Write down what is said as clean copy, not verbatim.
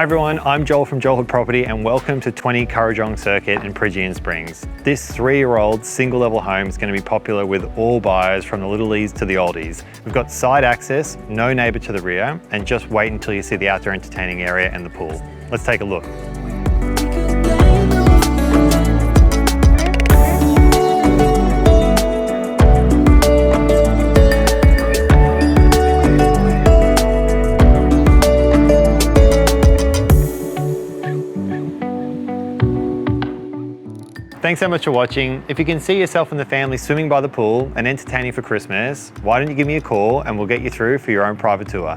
Hi everyone, I'm Joel from Joel Hood Property and welcome to 20 Kurrajong Circuit in Peregian Springs. This 3-year-old single level home is going to be popular with all buyers from the littlies to the oldies. We've got side access, no neighbour to the rear, and just wait until you see the outdoor entertaining area and the pool. Let's take a look. Thanks so much for watching. If you can see yourself and the family swimming by the pool and entertaining for Christmas, why don't you give me a call and we'll get you through for your own private tour.